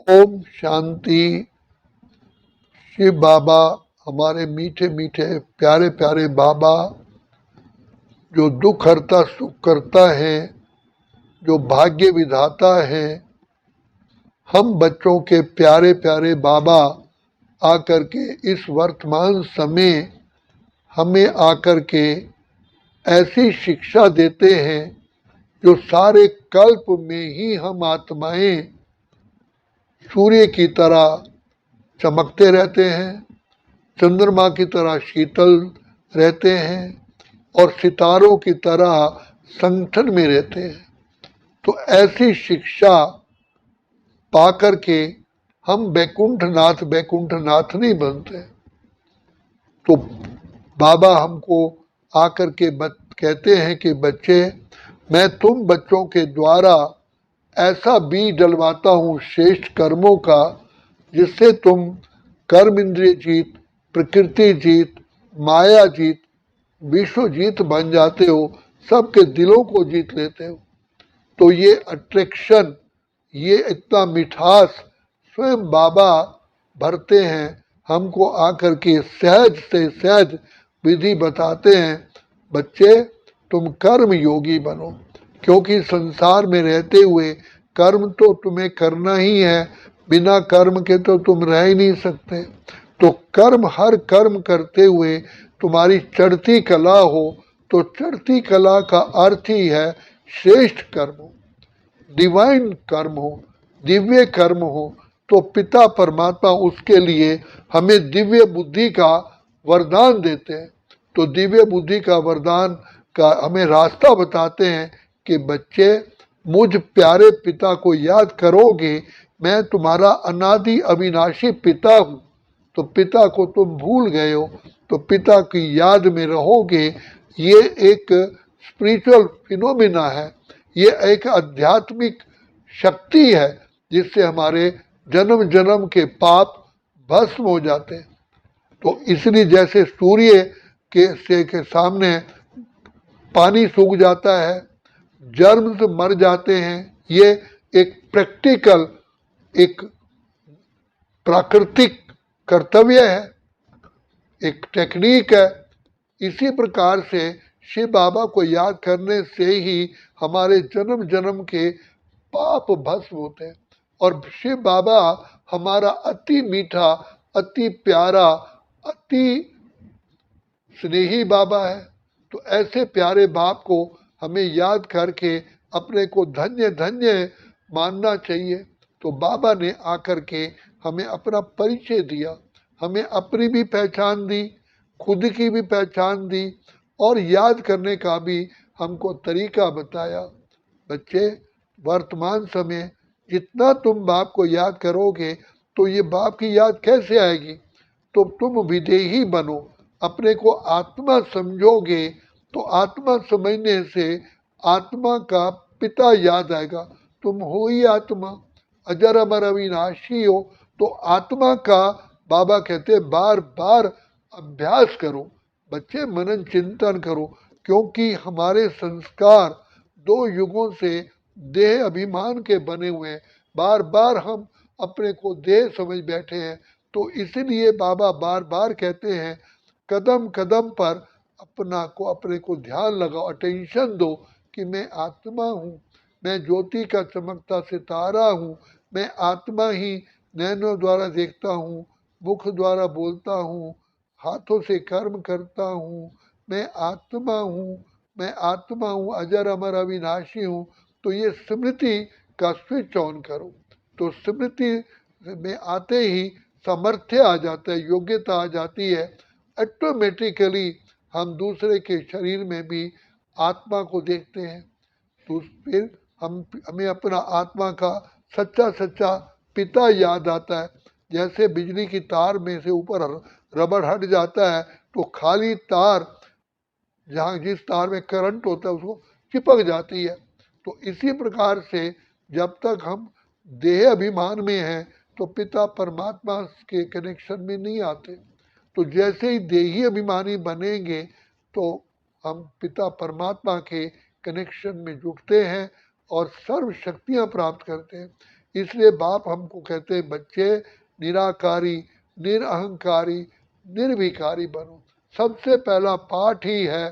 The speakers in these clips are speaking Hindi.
ओम शांति। शिव बाबा, हमारे मीठे मीठे प्यारे प्यारे बाबा, जो दुख हरता सुख करता है, जो भाग्य विधाता है, हम बच्चों के प्यारे प्यारे बाबा आकर के इस वर्तमान समय हमें आकर के ऐसी शिक्षा देते हैं जो सारे कल्प में ही हम आत्माएं सूर्य की तरह चमकते रहते हैं, चंद्रमा की तरह शीतल रहते हैं और सितारों की तरह संगठन में रहते हैं। तो ऐसी शिक्षा पाकर के हम बैकुंठ नाथ नहीं बनते। तो बाबा हमको आकर के कहते हैं कि बच्चे, मैं तुम बच्चों के द्वारा ऐसा बीज डलवाता हूँ श्रेष्ठ कर्मों का, जिससे तुम कर्म इंद्रिय जीत, प्रकृति जीत, माया जीत, विश्व जीत बन जाते हो, सबके दिलों को जीत लेते हो। तो ये अट्रैक्शन, ये इतना मिठास स्वयं बाबा भरते हैं, हमको आकर के सहज से सहज विधि बताते हैं। बच्चे, तुम कर्म योगी बनो, क्योंकि संसार में रहते हुए कर्म तो तुम्हें करना ही है, बिना कर्म के तो तुम रह ही नहीं सकते। तो कर्म, हर कर्म करते हुए तुम्हारी चढ़ती कला हो, तो चढ़ती कला का अर्थ ही है श्रेष्ठ कर्म हो, डिवाइन कर्म हो, दिव्य कर्म हो। तो पिता परमात्मा उसके लिए हमें दिव्य बुद्धि का वरदान देते हैं। तो दिव्य बुद्धि का वरदान का हमें रास्ता बताते हैं कि बच्चे, मुझ प्यारे पिता को याद करोगे, मैं तुम्हारा अनादि अविनाशी पिता हूँ। तो पिता को तुम भूल गए हो, तो पिता की याद में रहोगे। ये एक स्पिरिचुअल फिनोमिना है, ये एक आध्यात्मिक शक्ति है, जिससे हमारे जन्म जन्म के पाप भस्म हो जाते हैं। तो इसलिए जैसे सूर्य के सामने पानी सूख जाता है, जर्म्स मर जाते हैं, ये एक प्रैक्टिकल, एक प्राकृतिक कर्तव्य है, एक टेक्निक है। इसी प्रकार से शिव बाबा को याद करने से ही हमारे जन्म जन्म के पाप भस्म होते हैं। और शिव बाबा हमारा अति मीठा, अति प्यारा, अति स्नेही बाबा है। तो ऐसे प्यारे बाप को हमें याद करके अपने को धन्य धन्य मानना चाहिए। तो बाबा ने आकर के हमें अपना परिचय दिया, हमें अपनी भी पहचान दी, खुद की भी पहचान दी, और याद करने का भी हमको तरीका बताया। बच्चे, वर्तमान समय जितना तुम बाप को याद करोगे, तो ये बाप की याद कैसे आएगी? तो तुम विदेही बनो, अपने को आत्मा समझोगे, तो आत्मा समझने से आत्मा का पिता याद आएगा। तुम हो ही आत्मा, अजर अमर अविनाशी हो। तो आत्मा का बाबा कहते बार बार अभ्यास करो। बच्चे, मनन चिंतन करो, क्योंकि हमारे संस्कार 2 युगों से देह अभिमान के बने हुए हैं। बार बार हम अपने को देह समझ बैठे हैं। तो इसलिए बाबा बार बार कहते हैं, कदम कदम पर अपने को ध्यान लगाओ, अटेंशन दो कि मैं आत्मा हूँ, मैं ज्योति का चमकता सितारा हूँ, मैं आत्मा ही नैनों द्वारा देखता हूँ, मुख द्वारा बोलता हूँ, हाथों से कर्म करता हूँ, मैं आत्मा हूँ, मैं आत्मा हूँ, अजर अमर अविनाशी हूँ। तो ये स्मृति का स्विच ऑन करो। तो स्मृति में आते ही सामर्थ्य आ जाता है, योग्यता आ जाती है। ऑटोमेटिकली हम दूसरे के शरीर में भी आत्मा को देखते हैं। तो फिर हमें अपना आत्मा का सच्चा सच्चा पिता याद आता है। जैसे बिजली की तार में से ऊपर रबड़ हट जाता है, तो खाली तार, जहाँ जिस तार में करंट होता है, उसको चिपक जाती है। तो इसी प्रकार से जब तक हम देह अभिमान में हैं, तो पिता परमात्मा के कनेक्शन में नहीं आते। तो जैसे ही देही अभिमानी बनेंगे, तो हम पिता परमात्मा के कनेक्शन में जुड़ते हैं और सर्व शक्तियाँ प्राप्त करते हैं। इसलिए बाप हमको कहते हैं बच्चे निराकारी, निरअहंकारी, निर्विकारी बनो। सबसे पहला पाठ ही है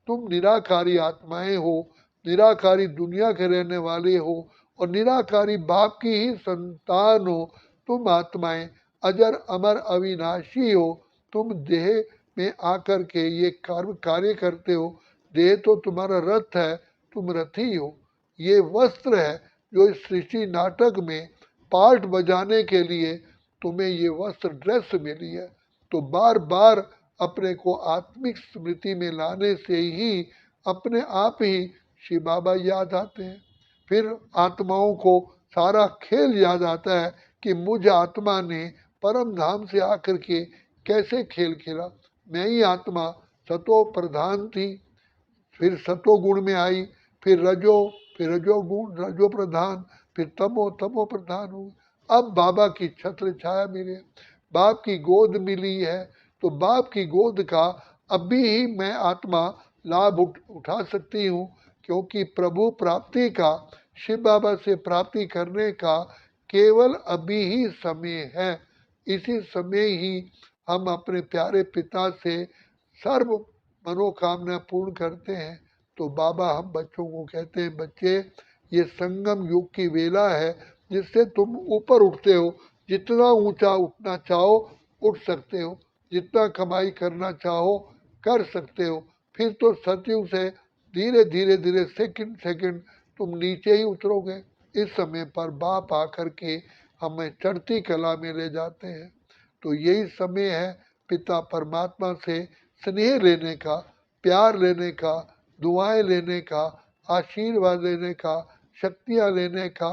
तुम निराकारी आत्माएं हो, निराकारी दुनिया के रहने वाले हो और निराकारी बाप की ही संतान हो। तुम आत्माएं अजर अमर अविनाशी हो। तुम देह में आकर के ये कार्य करते हो। देह तो तुम्हारा रथ है, तुम रथी हो। ये वस्त्र है जो इस सृष्टि नाटक में पार्ट बजाने के लिए तुम्हें ये वस्त्र ड्रेस मिली है। तो बार बार अपने को आत्मिक स्मृति में लाने से ही अपने आप ही शिव बाबा याद आते हैं। फिर आत्माओं को सारा खेल याद आता है कि मुझ आत्मा ने परम धाम से आकर के कैसे खेल खेला। मैं ही आत्मा सतो प्रधान थी, फिर सतो गुण में आई, फिर रजो गुण रजो प्रधान, फिर तमो प्रधान हुई। अब बाबा की छत्र छाया मिले, बाप की गोद मिली है। तो बाप की गोद का अभी ही मैं आत्मा लाभ उठा सकती हूँ, क्योंकि प्रभु प्राप्ति का, शिव बाबा से प्राप्ति करने का केवल अभी ही समय है। इसी समय ही हम अपने प्यारे पिता से सर्व मनोकामना पूर्ण करते हैं। तो बाबा हम बच्चों को कहते हैं बच्चे ये संगम युग की वेला है जिससे तुम ऊपर उठते हो। जितना ऊंचा उठना चाहो उठ सकते हो, जितना कमाई करना चाहो कर सकते हो। फिर तो सतयुग से धीरे धीरे धीरे सेकंड सेकंड तुम नीचे ही उतरोगे। इस समय पर बाप आकर के हमें चढ़ती कला में ले जाते हैं। तो यही समय है पिता परमात्मा से स्नेह लेने का, प्यार लेने का, दुआएं लेने का, आशीर्वाद लेने का, शक्तियाँ लेने का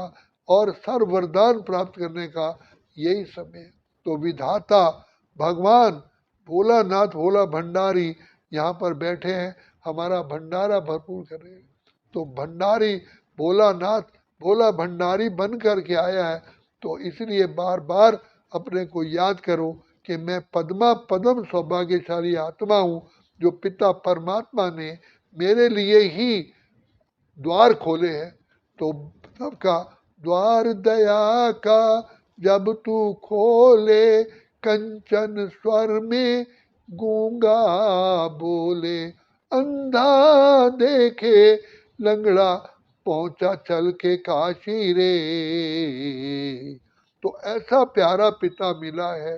और सर्व वरदान प्राप्त करने का यही समय है। तो विधाता भगवान भोलानाथ भोला भंडारी यहाँ पर बैठे हैं, हमारा भंडारा भरपूर कर रहे हैं। तो भंडारी भोलानाथ भोला भंडारी बन कर के आया है। तो इसलिए बार बार अपने को याद करो कि मैं पद्मा पद्म सौभाग्यशाली आत्मा हूँ, जो पिता परमात्मा ने मेरे लिए ही द्वार खोले हैं। तो सबका द्वार दया का जब तू खोले, कंचन स्वर में गूंगा बोले, अंधा देखे लंगड़ा पहुंचा चल के काशी रे। तो ऐसा प्यारा पिता मिला है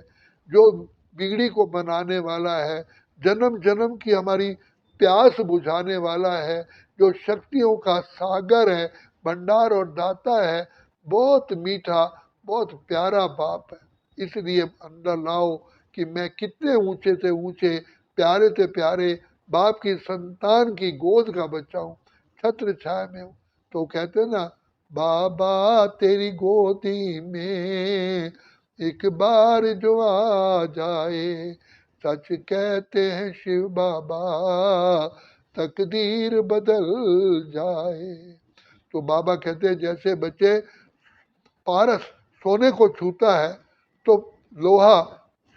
जो बिगड़ी को बनाने वाला है, जन्म जन्म की हमारी प्यास बुझाने वाला है, जो शक्तियों का सागर है, भंडार और दाता है। बहुत मीठा, बहुत प्यारा बाप है। इसलिए अंदर लाओ कि मैं कितने ऊंचे से ऊंचे, प्यारे से प्यारे बाप की संतान की गोद का बच्चा हूँ, छत्र छाया में हूँ। तो कहते ना, बाबा तेरी गोदी में एक बार जो आ जाए, सच कहते हैं शिव बाबा तकदीर बदल जाए। तो बाबा कहते हैं जैसे बच्चे पारस सोने को छूता है तो लोहा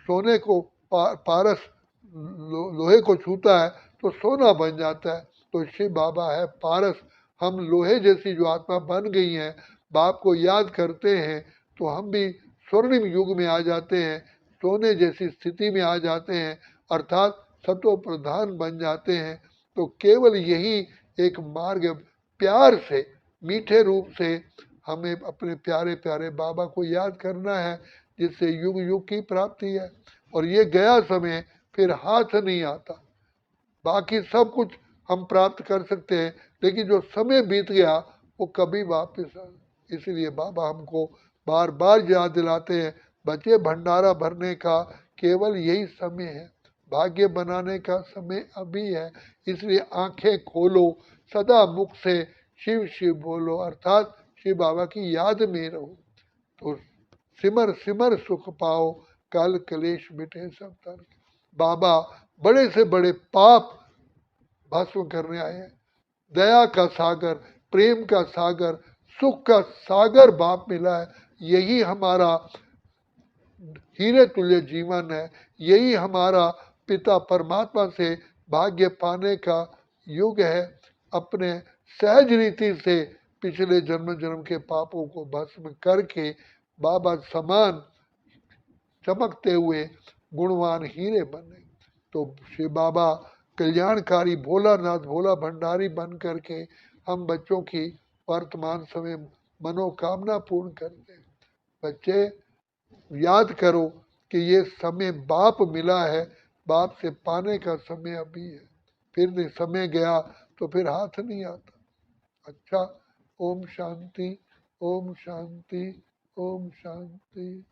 सोने को पारस लोहे को छूता है तो सोना बन जाता है। तो शिव बाबा है पारस। हम लोहे जैसी जो आत्मा बन गई हैं, बाप को याद करते हैं तो हम भी स्वर्णिम युग में आ जाते हैं, सोने जैसी स्थिति में आ जाते हैं, अर्थात सतो प्रधान बन जाते हैं। तो केवल यही एक मार्ग, प्यार से, मीठे रूप से हमें अपने प्यारे प्यारे बाबा को याद करना है, जिससे युग युग की प्राप्ति है। और ये गया समय फिर हाथ नहीं आता। बाकी सब कुछ हम प्राप्त कर सकते हैं, लेकिन जो समय बीत गया वो कभी वापस आ। इसलिए बाबा हमको बार बार याद दिलाते हैं बच्चे भंडारा भरने का केवल यही समय है, भाग्य बनाने का समय अभी है। इसलिए आंखें खोलो, सदा मुख से शिव शिव बोलो, अर्थात शिव बाबा की याद में रहो। तो सिमर सिमर सुख पाओ, कल कलेश मिटे सब तर। बाबा बड़े से बड़े पाप भस्म करने आए हैं। दया का सागर, प्रेम का सागर, सुख का सागर बाप मिला है। यही हमारा हीरे तुल्य जीवन है, यही हमारा पिता परमात्मा से भाग्य पाने का युग है। अपने सहज रीति से पिछले जन्म जन्म के पापों को भस्म करके बाबा समान चमकते हुए गुणवान हीरे बने। तो शिव बाबा कल्याणकारी भोलानाथ भोला भंडारी बन करके हम बच्चों की वर्तमान समय मनोकामना पूर्ण करते हैं। बच्चे याद करो कि ये समय बाप मिला है, बाप से पाने का समय अभी है, फिर नहीं समय गया तो फिर हाथ नहीं आता। अच्छा, ओम शांति, ओम शांति, ओम शांति।